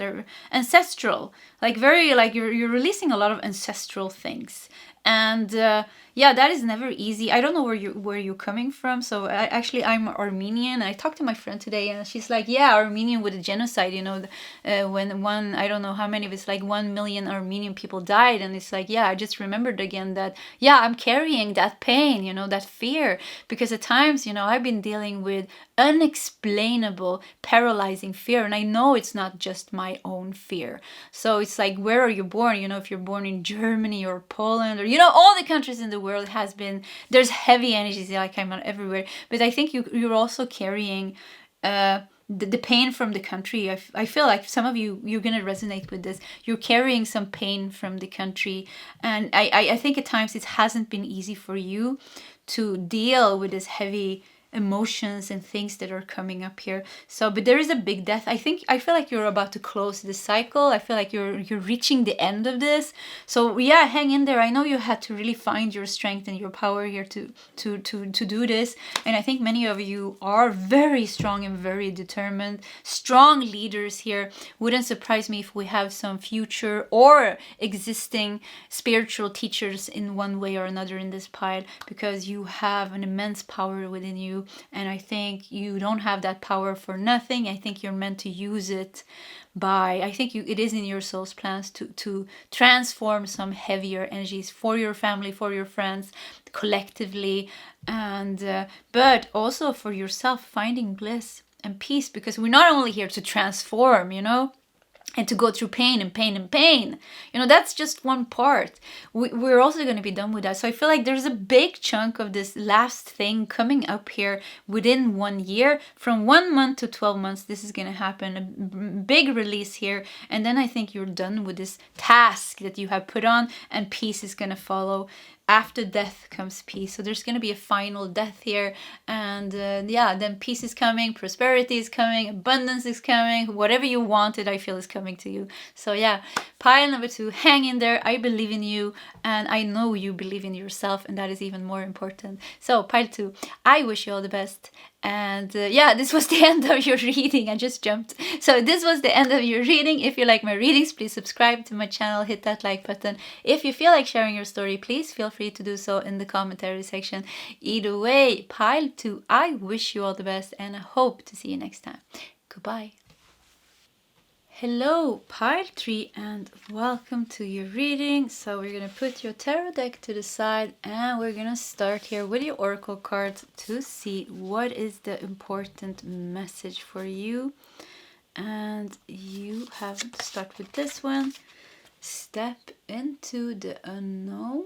Speaker 1: ancestral, like very like you're releasing a lot of ancestral things. And that is never easy. I don't know where you're coming from. So I'm Armenian. I talked to my friend today, and she's like, yeah, Armenian with the genocide, when I don't know how many of it's like 1 million Armenian people died. And it's like, I just remembered again that, I'm carrying that pain, that fear, because at times, I've been dealing with unexplainable, paralyzing fear. And I know it's not just my own fear. So it's like, where are you born? If you're born in Germany or Poland, or, all the countries in the world there's heavy energies like I'm not everywhere. But I think you're also carrying the pain from the country. I feel like some of you're going to resonate with this. You're carrying some pain from the country. And I think at times it hasn't been easy for you to deal with this heavy emotions and things that are coming up here. So, but there is a big death. I feel like you're about to close the cycle. I feel like you're reaching the end of this. So hang in there. I know you had to really find your strength and your power here to do this. And I think many of you are very strong and very determined, strong leaders here. Wouldn't surprise me if we have some future or existing spiritual teachers in one way or another in this pile, because you have an immense power within you. And I think you don't have that power for nothing. I think you're meant to use it it is in your soul's plans to transform some heavier energies for your family, for your friends, collectively, and but also for yourself, finding bliss and peace, because we're not only here to transform, and to go through pain and pain and pain. That's just one part. We're also going to be done with that. So I feel like there's a big chunk of this last thing coming up here within 1 year. From 1 month to 12 months, this is going to happen. A big release here. And then I think you're done with this task that you have put on, and peace is going to follow. After death comes peace. So there's going to be a final death here. And then peace is coming, prosperity is coming, abundance is coming. Whatever you wanted, I feel is coming to you. So pile number 2, hang in there. I believe in you, and I know you believe in yourself, and that is even more important. So pile 2, I wish you all the best. And this was the end of your reading. I just jumped. So this was the end of your reading. If you like my readings, please subscribe to my channel, hit that like button. If you feel like sharing your story, please feel free to do so in the commentary section. Either way, pile 2, I wish you all the best, and I hope to see you next time. Goodbye. Hello, pile tree, and welcome to your reading. So we're gonna put your tarot deck to the side and we're gonna start here with your oracle cards to see what is the important message for you. And you have to start with this one. Step into the unknown.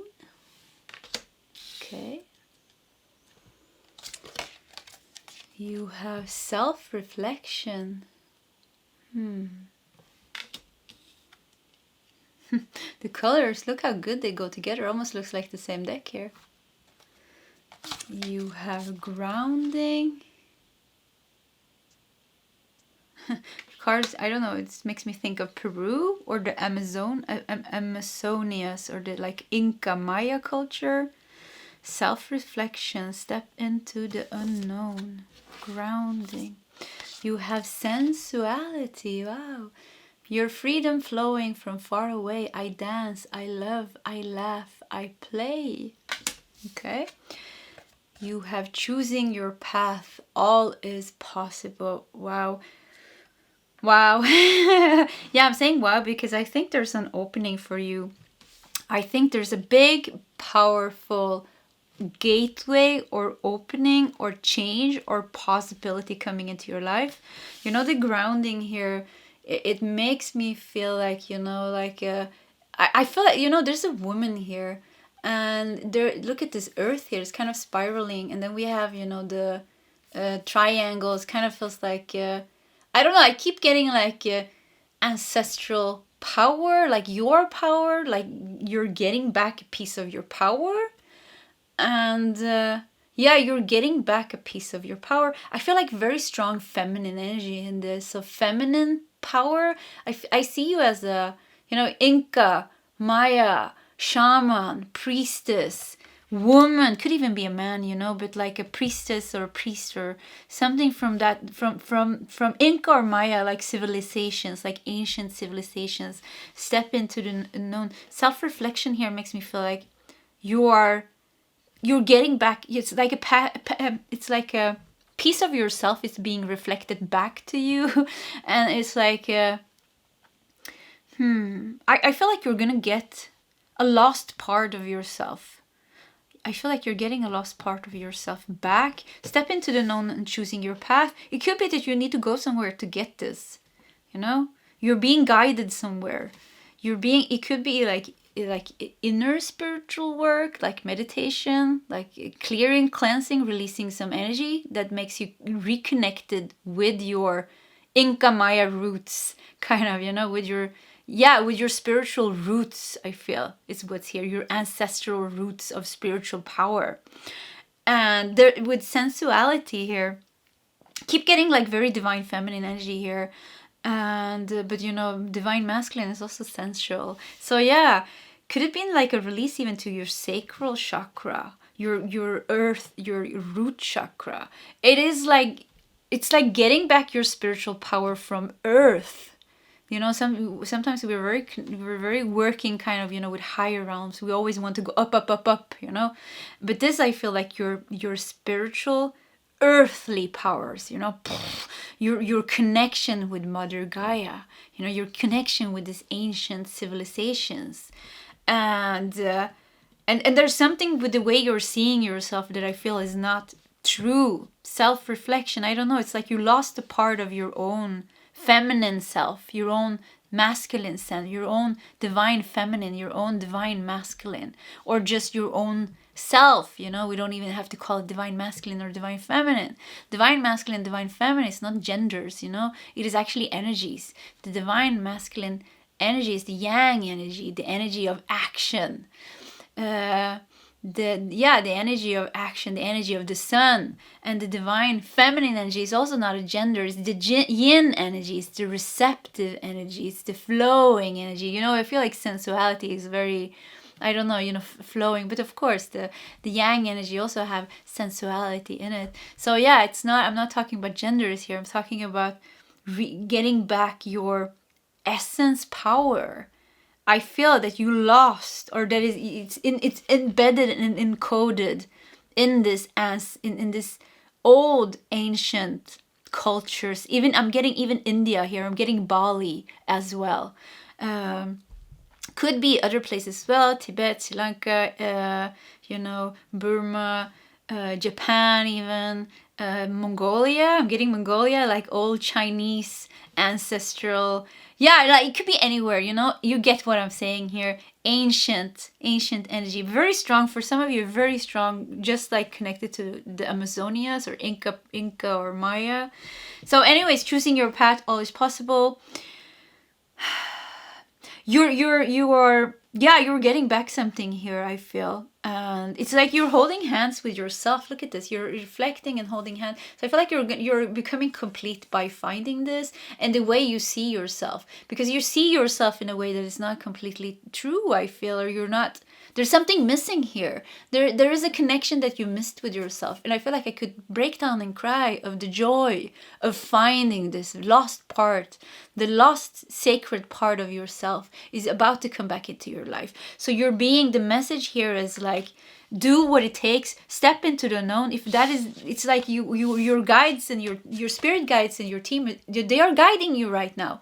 Speaker 1: Okay. You have self-reflection. The colors, look how good they go together. Almost looks like the same deck here. You have grounding. Cards, I don't know, it makes me think of Peru or the Amazonias or the like Inca Maya culture. Self-reflection, step into the unknown. Grounding. You have sensuality, wow. Your freedom flowing from far away. I dance, I love, I laugh, I play. Okay. You have choosing your path. All is possible. Wow. Wow. Yeah, I'm saying wow because I think there's an opening for you. I think there's a big, powerful gateway or opening or change or possibility coming into your life. You know, the grounding here, it makes me feel like, you know, like I feel like, you know, there's a woman here and there, look at this earth here, it's kind of spiraling, and then we have, you know, the triangles. Kind of feels like I don't know, I keep getting like ancestral power, like your power, like you're getting back a piece of your power. And yeah, you're getting back a piece of your power. I feel like very strong feminine energy in this. So feminine power, I see you as a, you know, Inca, Maya, shaman, priestess, woman, could even be a man, you know, but like a priestess or a priest or something from that, from Inca or Maya, like civilizations, like ancient civilizations. Step into the unknown. Self-reflection here makes me feel like you're getting back. It's like it's like a piece of yourself is being reflected back to you. And it's like I feel like you're gonna get a lost part of yourself. I feel like you're getting a lost part of yourself back. Step into the known and choosing your path. It could be that you need to go somewhere to get this, you know, you're being guided somewhere. It could be like inner spiritual work, like meditation, like clearing, cleansing, releasing some energy that makes you reconnected with your Inca Maya roots, kind of, you know, with your spiritual roots. I feel it's what's here, your ancestral roots of spiritual power. And there, with sensuality here, keep getting like very divine feminine energy here. And but you know, divine masculine is also sensual. So yeah, could it be like a release even to your sacral chakra, your earth, your root chakra? It is like, it's like getting back your spiritual power from earth. You know, sometimes we're very working kind of, you know, with higher realms. We always want to go up, up, up, up, you know. But this, I feel like your spiritual earthly powers, you know, your connection with Mother Gaia, you know, your connection with these ancient civilizations. And there's something with the way you're seeing yourself that I feel is not true. Self-reflection, I don't know, it's like you lost a part of your own feminine self, your own masculine self, your own divine feminine, your own divine masculine, or just your own self. You know, we don't even have to call it divine masculine or divine feminine. Divine masculine, divine feminine is not genders, you know, it is actually energies. The divine masculine energy is the yang energy, the energy of action. The energy of action, the energy of the sun. And the divine feminine energy is also not a gender, it's the yin energy, it's the receptive energy, it's the flowing energy. You know, I feel like sensuality is very, I don't know, you know, flowing, but of course the yang energy also have sensuality in it. So yeah, it's not, I'm not talking about genders here, I'm talking about getting back your essence power. I feel that you lost, or that it's embedded and encoded in this, as in this old ancient cultures. Even I'm getting even India here. I'm getting Bali as well. Could be other places as well, Tibet, Sri Lanka, Burma, Japan even, Mongolia. I'm getting Mongolia, like old Chinese ancestral. Yeah, like it could be anywhere, you get what I'm saying here. Ancient energy, very strong. For some of you, very strong, just like connected to the Amazonias or Inca or Maya. So anyways, choosing your path, always possible. You're getting back something here, I feel. And it's like you're holding hands with yourself. Look at this. You're reflecting and holding hands. So I feel like you're becoming complete by finding this and the way you see yourself, because you see yourself in a way that is not completely true, I feel, or you're not. There's something missing here. There is a connection that you missed with yourself. And I feel like I could break down and cry of the joy of finding this lost part. The lost sacred part of yourself is about to come back into your life. So the message here is like, do what it takes, step into the unknown. If that is, it's like your guides and your spirit guides and your team, they are guiding you right now.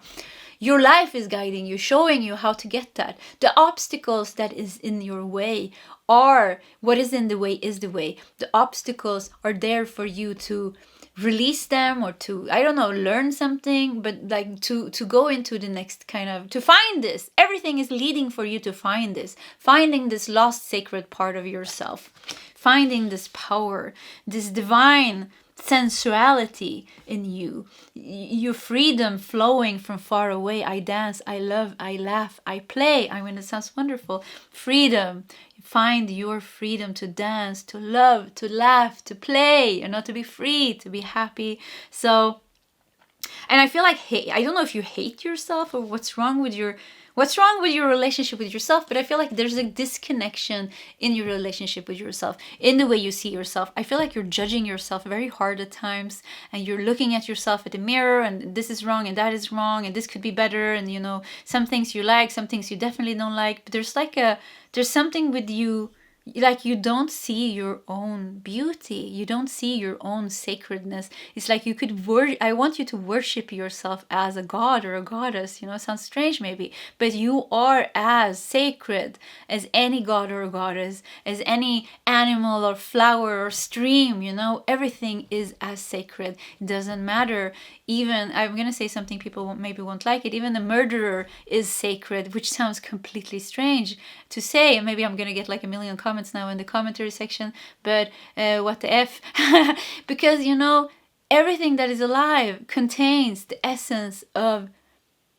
Speaker 1: Your life is guiding you, showing you how to get that. The obstacles that is in your way are, what is in the way is the way. The obstacles are there for you to release them, or to, I don't know, learn something, but like to go into the next kind of, to find this. Everything is leading for you to find this. Finding this lost sacred part of yourself. Finding this power, this divine sensuality in you, your freedom flowing from far away. I dance, I love, I laugh, I play. I mean, it sounds wonderful. Freedom. Find your freedom to dance, to love, to laugh, to play, and not to be free, to be happy. So, and I feel like, I don't know if you hate yourself or what's wrong with your relationship with yourself, but I feel like there's a disconnection in your relationship with yourself, in the way you see yourself. I feel like you're judging yourself very hard at times, and you're looking at yourself at the mirror, and this is wrong and that is wrong and this could be better, and some things you like, some things you definitely don't like. But there's something with you, like you don't see your own beauty, you don't see your own sacredness. It's like you could I want you to worship yourself as a god or a goddess. It sounds strange maybe, but you are as sacred as any god or a goddess, as any animal or flower or stream. Everything is as sacred. It doesn't matter. Even, I'm gonna say something people maybe won't like it, even a murderer is sacred, which sounds completely strange to say, and maybe I'm gonna get like a million comments now in the commentary section, but what the F? Because everything that is alive contains the essence of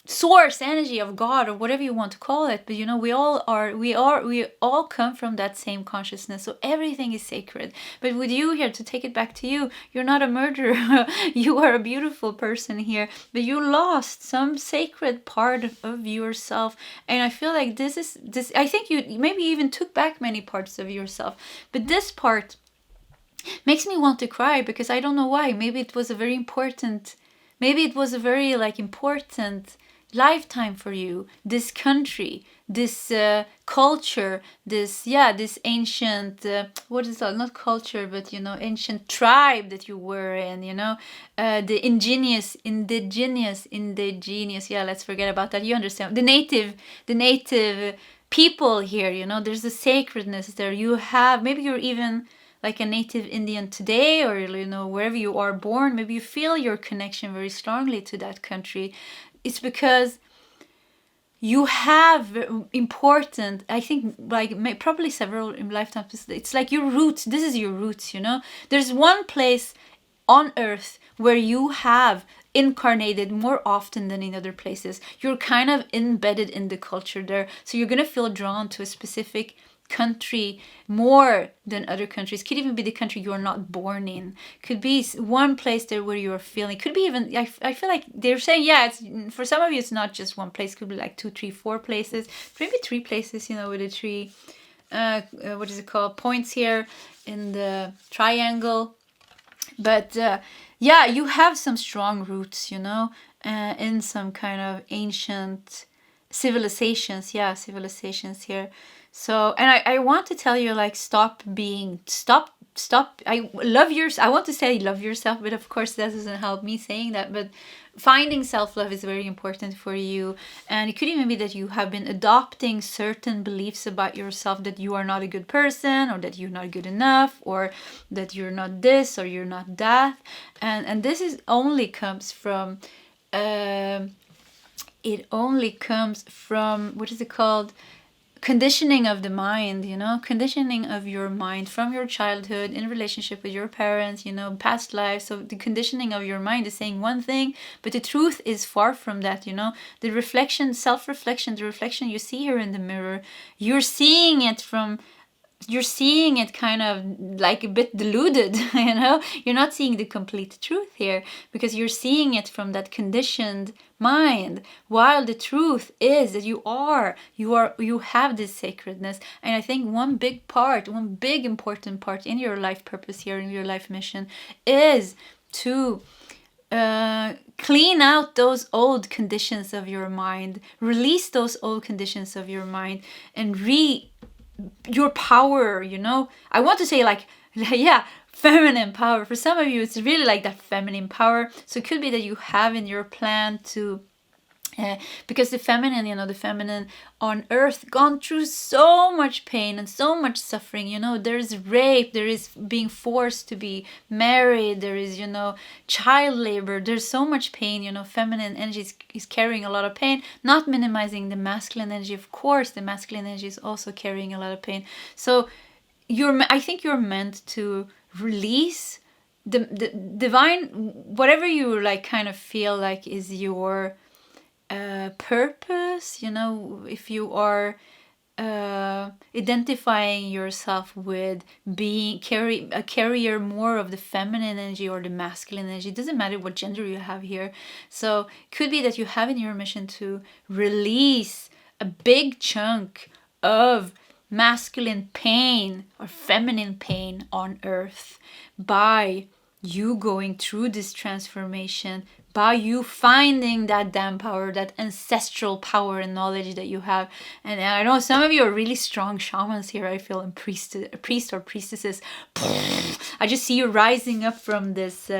Speaker 1: source energy, of God, or whatever you want to call it. But we all come from that same consciousness, so everything is sacred. But with you here, to take it back to you, you're not a murderer. You are a beautiful person here, but you lost some sacred part of yourself. And I feel like this I think you maybe even took back many parts of yourself, but this part makes me want to cry, because I don't know why. Maybe it was a very important lifetime for you, this country, this culture, this ancient, what is that, not culture, but ancient tribe that you were in, the indigenous, let's forget about that. You understand, the native people here, there's a sacredness there. You have, maybe you're even like a native Indian today, or wherever you are born, maybe you feel your connection very strongly to that country. It's because you have important, I think, like probably several lifetimes. It's like your roots. This is your roots, There's one place on earth where you have incarnated more often than in other places. You're kind of embedded in the culture there. So you're going to feel drawn to a specific country more than other countries. Could even be the country you're not born in. Could be one place there where you're feeling. Could be even, I feel like they're saying, it's, for some of you it's not just one place. Could be like 2, 3, 4 places. Maybe 3 places, with the 3 what is it called, points here in the triangle. But you have some strong roots, in some kind of ancient civilizations. Civilizations here. So, and I want to tell you, like, stop I love yourself. I want to say love yourself, but of course that doesn't help me saying that. But finding self-love is very important for you. And it could even be that you have been adopting certain beliefs about yourself, that you are not a good person, or that you're not good enough, or that you're not this or you're not that. And this is only comes from it only comes from, what is it called, conditioning of the mind, conditioning of your mind from your childhood, in relationship with your parents, past lives. So the conditioning of your mind is saying one thing, but the truth is far from that. The reflection, self-reflection, the reflection you see here in the mirror, you're seeing it kind of like a bit diluted. You're not seeing the complete truth here, because you're seeing it from that conditioned mind, while the truth is that you have this sacredness. And I think one big important part in your life purpose here, in your life mission, is to clean out those old conditions of your mind, release those old conditions of your mind, and your power. I want to say feminine power. For some of you, it's really like that feminine power. So it could be that you have in your plan to because the feminine on earth gone through so much pain and so much suffering. There's rape, there is being forced to be married, there is child labor, there's so much pain. Feminine energy is carrying a lot of pain, not minimizing the masculine energy. Of course the masculine energy is also carrying a lot of pain. So I think you're meant to release the divine, whatever you kind of feel like is your purpose. If you are identifying yourself with being a carrier more of the feminine energy or the masculine energy, it doesn't matter what gender you have here. So it could be that you have in your mission to release a big chunk of masculine pain or feminine pain on earth by you going through this transformation, by you finding that damn power, that ancestral power and knowledge that you have. And I know some of you are really strong shamans here, I feel, and priest or priestesses. I just see you rising up from this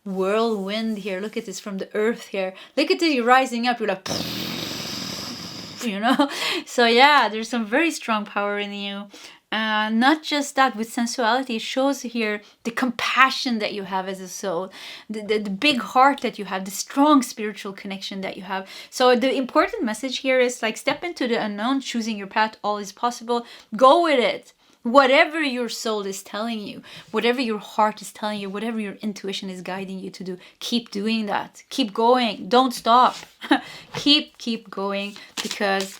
Speaker 1: whirlwind here. Look at this, from the earth here. Look at this, you're rising up, you're like so yeah, there's some very strong power in you. Not just that, with sensuality, it shows here the compassion that you have as a soul, the big heart that you have, the strong spiritual connection that you have. So the important message here is step into the unknown, choosing your path. All is possible. Go with it. Whatever your soul is telling you, whatever your heart is telling you, whatever your intuition is guiding you to do, keep doing that. Keep going. Don't stop. keep going, because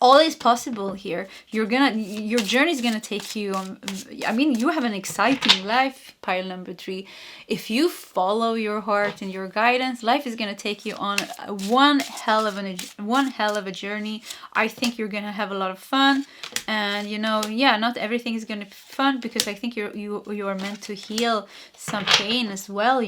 Speaker 1: all is possible here. Your journey is gonna take you on. You have an exciting life, pile number 3. If you follow your heart and your guidance, life is gonna take you on one hell of a journey. I think you're gonna have a lot of fun, and not everything is gonna be fun, because I think you are meant to heal some pain as well.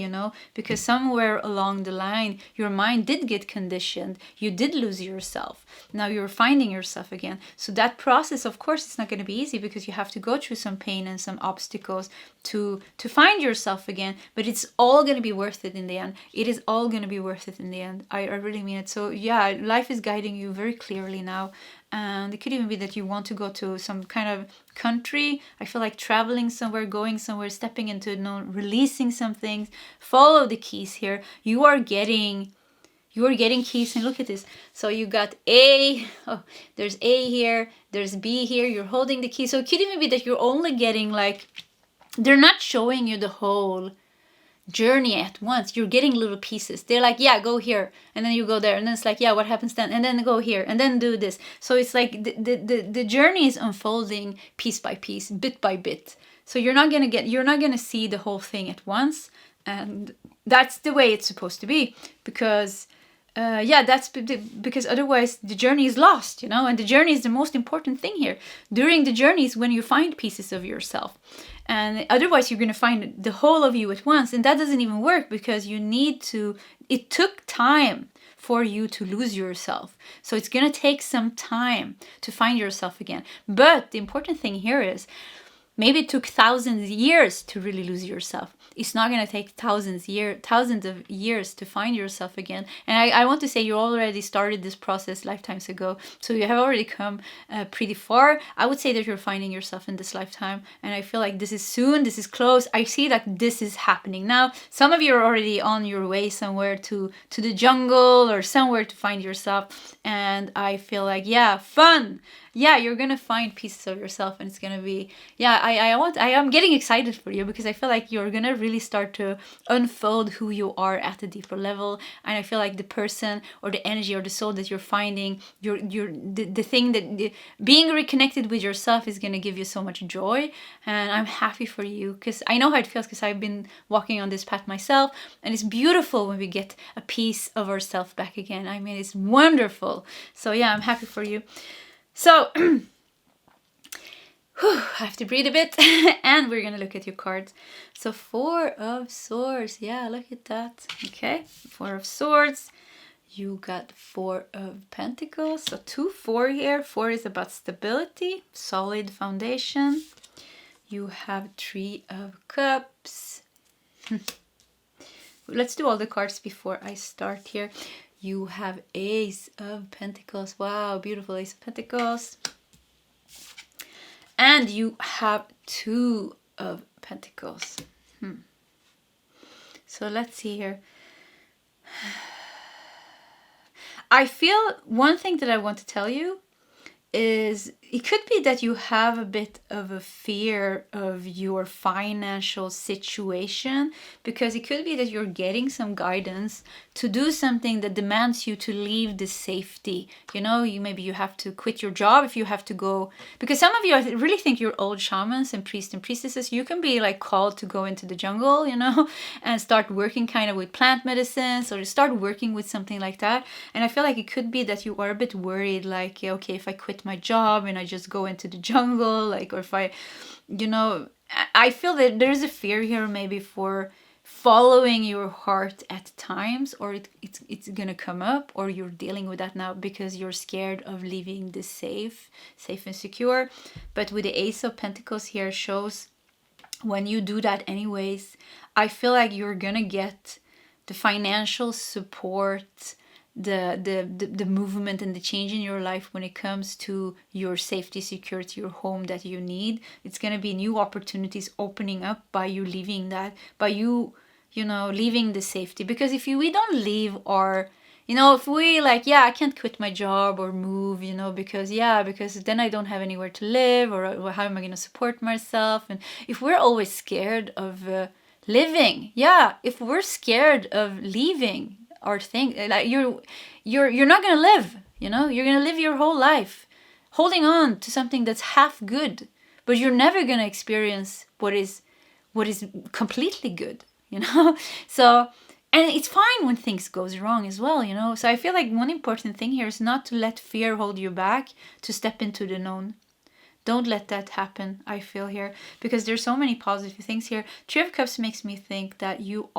Speaker 1: Because somewhere along the line, your mind did get conditioned. You did lose yourself. Now you're finding yourself again. So that process, of course, it's not going to be easy, because you have to go through some pain and some obstacles to find yourself again. But it's all going to be worth it in the end. It is all going to be worth it in the end. I really mean it. So yeah, life is guiding you very clearly now. And it could even be that you want to go to some kind of country. I feel like traveling somewhere, going somewhere, stepping into releasing some things. Follow the keys here. You are getting keys, and look at this. So you got A, there's A here, there's B here, you're holding the key. So it could even be that you're only getting they're not showing you the whole journey at once. You're getting little pieces. They're like, yeah, go here, and then you go there, and then it's like, yeah, what happens then? And then go here, and then do this. So it's like the journey is unfolding piece by piece, bit by bit. So you're not gonna see the whole thing at once, and that's the way it's supposed to be, because that's because otherwise the journey is lost, and the journey is the most important thing here. During the journey is when you find pieces of yourself, and otherwise you're going to find the whole of you at once, and that doesn't even work, because it took time for you to lose yourself. So it's going to take some time to find yourself again. But the important thing here is Maybe it took thousands of years to really lose yourself. It's not going to take thousands of years to find yourself again. And I want to say you already started this process lifetimes ago. So you have already come pretty far. I would say that you're finding yourself in this lifetime. And I feel like this is soon, this is close. I see that this is happening now. Some of you are already on your way somewhere to the jungle or somewhere to find yourself. And I feel like, yeah, fun. Yeah, you're gonna find pieces of yourself, and it's gonna be, yeah, I am getting excited for you, because I feel like you're gonna really start to unfold who you are at a deeper level. And I feel like the person or the energy or the soul that you're finding, the thing that being reconnected with yourself is gonna give you so much joy. And I'm happy for you, because I know how it feels, because I've been walking on this path myself, and it's beautiful when we get a piece of ourselves back again. I mean, it's wonderful. So yeah, I'm happy for you. So, I have to breathe a bit, and we're going to look at your cards. So, 4 of Swords. Yeah, look at that. Okay, 4 of Swords. You got 4 of Pentacles. So, 2, 4 here. 4 is about stability, solid foundation. You have 3 of Cups. Let's do all the cards before I start here. You have Ace of Pentacles. Wow, beautiful Ace of Pentacles. And you have 2 of Pentacles. So let's see here. I feel one thing that I want to tell you is it could be that you have a bit of a fear of your financial situation, because it could be that you're getting some guidance to do something that demands you to leave the safety. You know, maybe you have to quit your job if you have to go, because some of you, I really think you're old shamans and priests and priestesses. You can be like called to go into the jungle, you know, and start working kind of with plant medicines, or start working with something like that. And I feel like it could be that you are a bit worried, like, okay, if I quit my job and I just go into the jungle, like, or if I, you know, I feel that there's a fear here maybe for following your heart at times, or it's gonna come up, or you're dealing with that now because you're scared of leaving the safe and secure. But with the Ace of Pentacles here shows when you do that anyways, I feel like you're gonna get the financial support, the movement and the change in your life when it comes to your safety, security, your home that you need. It's going to be new opportunities opening up by you leaving that, by you know, leaving the safety. Because if we don't leave our, you know, if we like, yeah, I can't quit my job or move, you know, because then I don't have anywhere to live, or how am I going to support myself? And if we're always scared of living, if we're scared of leaving our thing, like you're not gonna live, you know, you're gonna live your whole life holding on to something that's half good, but you're never gonna experience what is completely good, you know. So, and it's fine when things goes wrong as well, you know. So I feel like one important thing here is not to let fear hold you back to step into the known. Don't let that happen, I feel here, because there's so many positive things here. 3 of Cups makes me think that you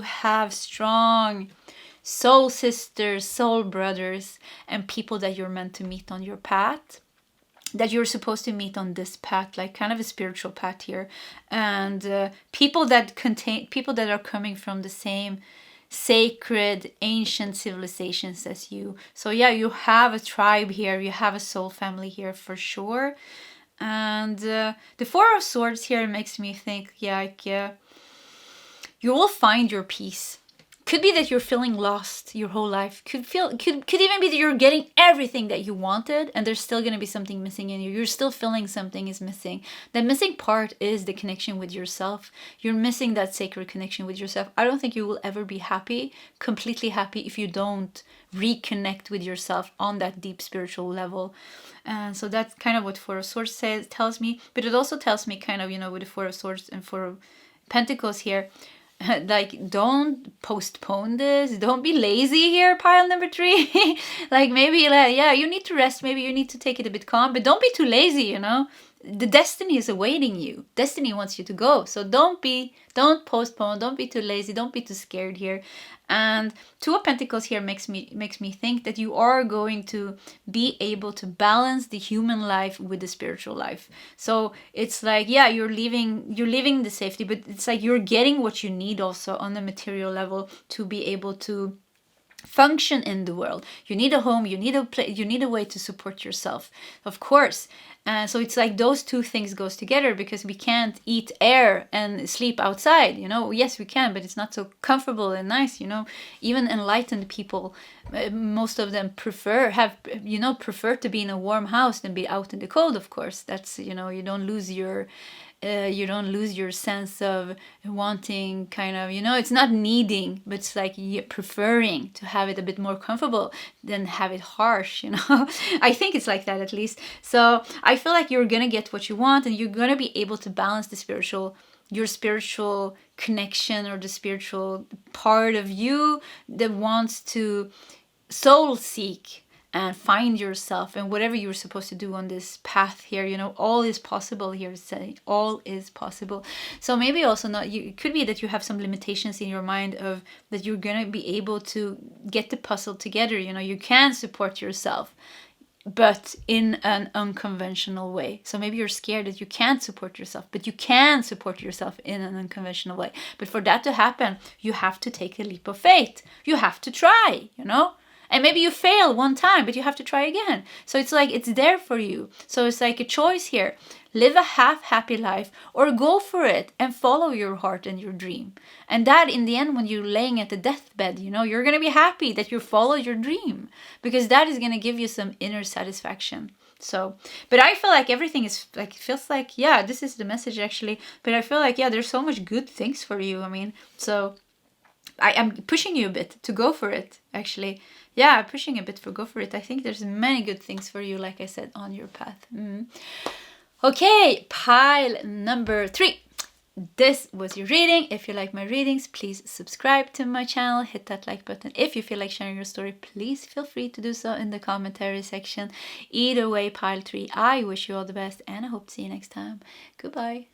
Speaker 1: have strong soul sisters, soul brothers, and people that you're meant to meet on your path, that you're supposed to meet on this path, like kind of a spiritual path here. And people that are coming from the same sacred ancient civilizations as you. So yeah, you have a tribe here, you have a soul family here for sure. And the 4 of Swords here makes me think, you will find your peace. Could be that you're feeling lost your whole life. Could even be that you're getting everything that you wanted, and there's still going to be something missing in you. You're still feeling something is missing. The missing part is the connection with yourself. You're missing that sacred connection with yourself. I don't think you will ever be happy, completely happy, if you don't reconnect with yourself on that deep spiritual level. And so that's kind of what 4 of Swords tells me. But it also tells me kind of, you know, with the 4 of Swords and 4 of Pentacles here, like, don't postpone this, don't be lazy here, pile number 3. Like, maybe you need to rest, maybe you need to take it a bit calm, but don't be too lazy, you know. the destiny is awaiting you. Destiny wants you to go. So don't postpone, don't be too lazy, don't be too scared here. And Two of Pentacles here makes me think that you are going to be able to balance the human life with the spiritual life. So it's like, yeah, you're leaving the safety, but it's like you're getting what you need also on the material level to be able to function in the world. You need a home, you need a place, you need a way to support yourself, of course. So it's like those two things goes together, because we can't eat air and sleep outside, you know. Yes, we can, but it's not so comfortable and nice, you know. Even enlightened people, most of them prefer to be in a warm house than be out in the cold, of course. That's, you know, you don't lose your sense of wanting, kind of, you know, it's not needing, but it's like you're preferring to have it a bit more comfortable than have it harsh, you know. I think it's like that, at least. So I feel like you're gonna get what you want, and you're gonna be able to balance your spiritual connection, or the spiritual part of you that wants to soul seek and find yourself, and whatever you're supposed to do on this path here, you know, all is possible here. Saying all is possible. So maybe also it could be that you have some limitations in your mind of that you're gonna be able to get the puzzle together. You know, you can support yourself, but in an unconventional way. So maybe you're scared that you can't support yourself, but you can support yourself in an unconventional way. But for that to happen, you have to take a leap of faith. You have to try, you know. And maybe you fail one time, but you have to try again. So it's like, it's there for you. So it's like a choice here. Live a half-happy life, or go for it and follow your heart and your dream. And that, in the end, when you're laying at the deathbed, you know, you're going to be happy that you followed your dream, because that is going to give you some inner satisfaction. So, but I feel like everything is like, feels like, yeah, this is the message actually. But I feel like, yeah, there's so much good things for you. I mean, so I am pushing you a bit to go for it, actually. Yeah, pushing a bit for go for it. I think there's many good things for you, like I said, on your path. Okay, pile number 3. This was your reading. If you like my readings, please subscribe to my channel. Hit that like button. If you feel like sharing your story, please feel free to do so in the commentary section. Either way, pile 3, I wish you all the best, and I hope to see you next time. Goodbye.